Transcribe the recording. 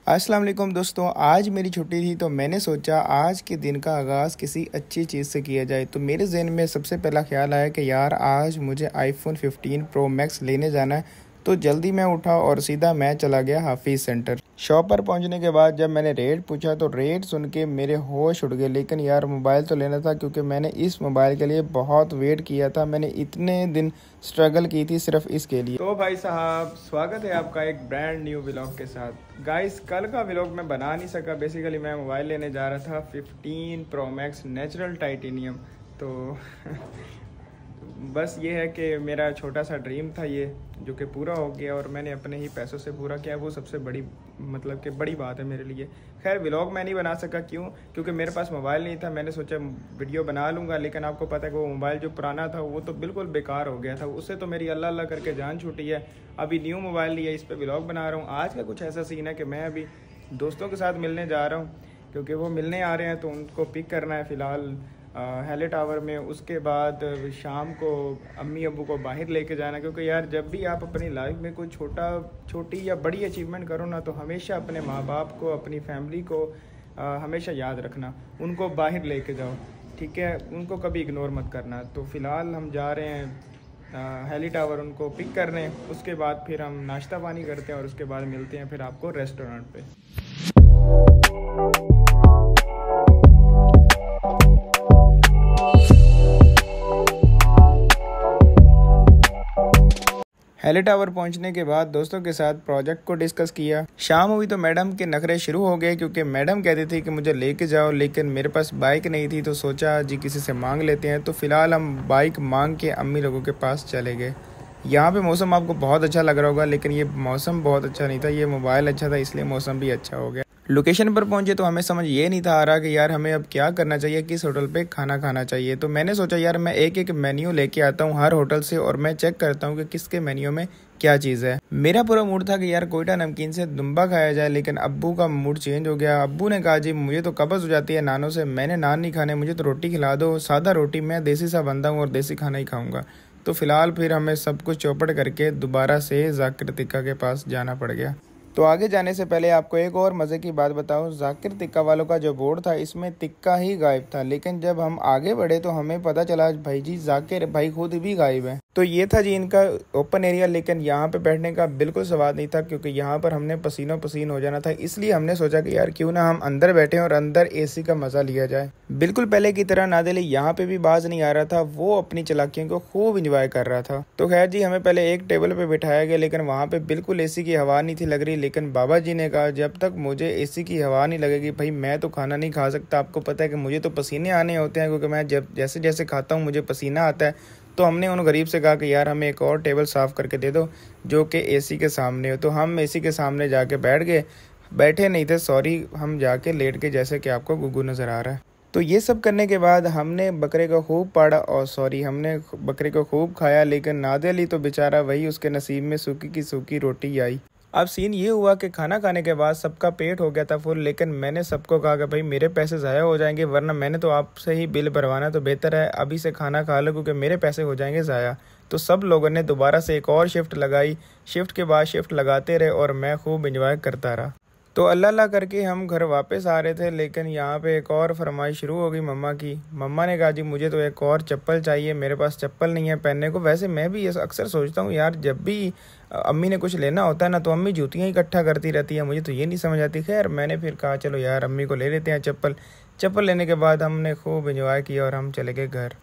अस्सलाम वालेकुम दोस्तों, आज मेरी छुट्टी थी तो मैंने सोचा आज के दिन का आगाज़ किसी अच्छी चीज़ से किया जाए। तो मेरे ज़हन में सबसे पहला ख्याल आया कि यार आज मुझे आईफोन 15 प्रो मैक्स लेने जाना है। तो जल्दी मैं उठा और सीधा मैं चला गया हाफिज़ सेंटर। शॉप पर पहुंचने के बाद जब मैंने रेट पूछा तो रेट सुन के मेरे होश उड़ गए। लेकिन यार मोबाइल तो लेना था क्योंकि मैंने इस मोबाइल के लिए बहुत वेट किया था। मैंने इतने दिन स्ट्रगल की थी सिर्फ इसके लिए। तो भाई साहब, स्वागत है आपका एक ब्रांड न्यू व्लॉग के साथ। गाइस, कल का व्लॉग मैं बना नहीं सका। बेसिकली मैं मोबाइल लेने जा रहा था 15 प्रो मैक्स नेचुरल टाइटेनियम। तो बस ये है कि मेरा छोटा सा ड्रीम था ये, जो कि पूरा हो गया और मैंने अपने ही पैसों से पूरा किया। वो सबसे बड़ी बड़ी बात है मेरे लिए। खैर, व्लॉग मैं नहीं बना सका, क्योंकि मेरे पास मोबाइल नहीं था। मैंने सोचा वीडियो बना लूँगा, लेकिन आपको पता है कि वो मोबाइल जो पुराना था वो तो बिल्कुल बेकार हो गया था। उससे तो मेरी अल्लाह अल्लाह करके जान छूटी है। अभी न्यू मोबाइल लिया, इस पर व्लॉग बना रहा हूँ। आज का कुछ ऐसा सीन है कि मैं अभी दोस्तों के साथ मिलने जा रहा हूँ, क्योंकि वो मिलने आ रहे हैं तो उनको पिक करना है फ़िलहाल हेले टावर में। उसके बाद शाम को अम्मी अब्बू को बाहर लेके जाना, क्योंकि यार जब भी आप अपनी लाइफ में कोई छोटी या बड़ी अचीवमेंट करो ना, तो हमेशा अपने माँ बाप को, अपनी फैमिली को हमेशा याद रखना। उनको बाहर लेके जाओ, ठीक है? उनको कभी इग्नोर मत करना। तो फ़िलहाल हम जा रहे हैं हेली टावर उनको पिक करने। उसके बाद फिर हम नाश्ता पानी करते हैं और उसके बाद मिलते हैं फिर आपको रेस्टोरेंट पे। हेली टावर पहुंचने के बाद दोस्तों के साथ प्रोजेक्ट को डिस्कस किया। शाम हुई तो मैडम के नखरे शुरू हो गए, क्योंकि मैडम कहती थी कि मुझे लेके जाओ, लेकिन मेरे पास बाइक नहीं थी। तो सोचा जी किसी से मांग लेते हैं। तो फिलहाल हम बाइक मांग के अम्मी लोगों के पास चले गए। यहाँ पे मौसम आपको बहुत अच्छा लग रहा होगा, लेकिन ये मौसम बहुत अच्छा नहीं था। ये मोबाइल अच्छा था, इसलिए मौसम भी अच्छा हो गया। लोकेशन पर पहुंचे तो हमें समझ ये नहीं था आ रहा कि यार हमें अब क्या करना चाहिए, किस होटल पे खाना खाना चाहिए। तो मैंने सोचा यार मैं एक एक मेन्यू लेके आता हूँ हर होटल से और मैं चेक करता हूँ कि किसके मेन्यू में क्या चीज़ है। मेरा पूरा मूड था कि यार कोयटा नमकीन से दुम्बा खाया जाए, लेकिन अब्बू का मूड चेंज हो गया। अब्बू ने कहा जी मुझे तो कब्ज़ हो जाती है नानों से, मैंने नान नहीं खाने, मुझे तो रोटी खिला दो, सादा रोटी। मैं देसी सा बंदा हूँ और देसी खाना ही खाऊंगा। तो फिलहाल फिर हमें सब कुछ चौपट करके दोबारा से जाकिर तिक्का के पास जाना पड़ गया। तो आगे जाने से पहले आपको एक और मज़े की बात बताऊं, जाकिर तिक्का वालों का जो बोर्ड था इसमें तिक्का ही गायब था। लेकिन जब हम आगे बढ़े तो हमें पता चला भाई जी जाकिर भाई खुद भी गायब है। तो ये था जी इनका ओपन एरिया, लेकिन यहाँ पे बैठने का बिल्कुल स्वाद नहीं था, क्योंकि यहाँ पर हमने पसीनों पसीन हो जाना था। इसलिए हमने सोचा कि यार क्यों ना हम अंदर बैठे और अंदर एसी का मज़ा लिया जाए। बिल्कुल पहले की तरह नादिल यहाँ पे भी बाज नहीं आ रहा था, वो अपनी चालाकियों को खूब इंजॉय कर रहा था। तो खैर जी, हमें पहले एक टेबल पे बिठाया गया, लेकिन वहाँ पे बिल्कुल एसी की हवा नहीं थी लग रही। लेकिन बाबा जी ने कहा जब तक मुझे एसी की हवा नहीं लगेगी भाई मैं तो खाना नहीं खा सकता। आपको पता है कि मुझे तो पसीने आने होते हैं, क्योंकि मैं जब जैसे जैसे खाता हूँ मुझे पसीना आता है। तो हमने उन गरीब से कहा कि यार हमें एक और टेबल साफ़ करके दे दो जो कि एसी के सामने हो। तो हम एसी के सामने जाके बैठ गए। बैठे नहीं थे, सॉरी, हम जाके लेट के, जैसे कि आपको गुग्गू नज़र आ रहा है। तो ये सब करने के बाद हमने बकरे को खूब पाड़ा और हमने बकरे को खूब खाया। लेकिन नादिल ही तो बेचारा, वही उसके नसीब में सूखी की सूखी रोटी आई। अब सीन ये हुआ कि खाना खाने के बाद सबका पेट हो गया था फुल, लेकिन मैंने सबको कहा कि भाई मेरे पैसे ज़ाया हो जाएंगे, वरना मैंने तो आपसे ही बिल भरवाना, तो बेहतर है अभी से खाना खा लो क्योंकि मेरे पैसे हो जाएंगे ज़ाया। तो सब लोगों ने दोबारा से एक और शिफ्ट लगाई। शिफ्ट के बाद शिफ्ट लगाते रहे और मैं खूब इंजॉय करता रहा। तो अल्लाह अल्लाह करके हम घर वापस आ रहे थे, लेकिन यहाँ पे एक और फरमाइश शुरू हो गई मम्मा की। मम्मा ने कहा जी मुझे तो एक और चप्पल चाहिए, मेरे पास चप्पल नहीं है पहनने को। वैसे मैं भी ये अक्सर सोचता हूँ यार, जब भी अम्मी ने कुछ लेना होता है ना तो अम्मी जूतियाँ ही इकट्ठा करती रहती है, मुझे तो ये नहीं समझ आती। खैर मैंने फिर कहा चलो यार अम्मी को ले लेते हैं चप्पल। चप्पल लेने के बाद हमने खूब इंजॉय किया और हम चले गए घर।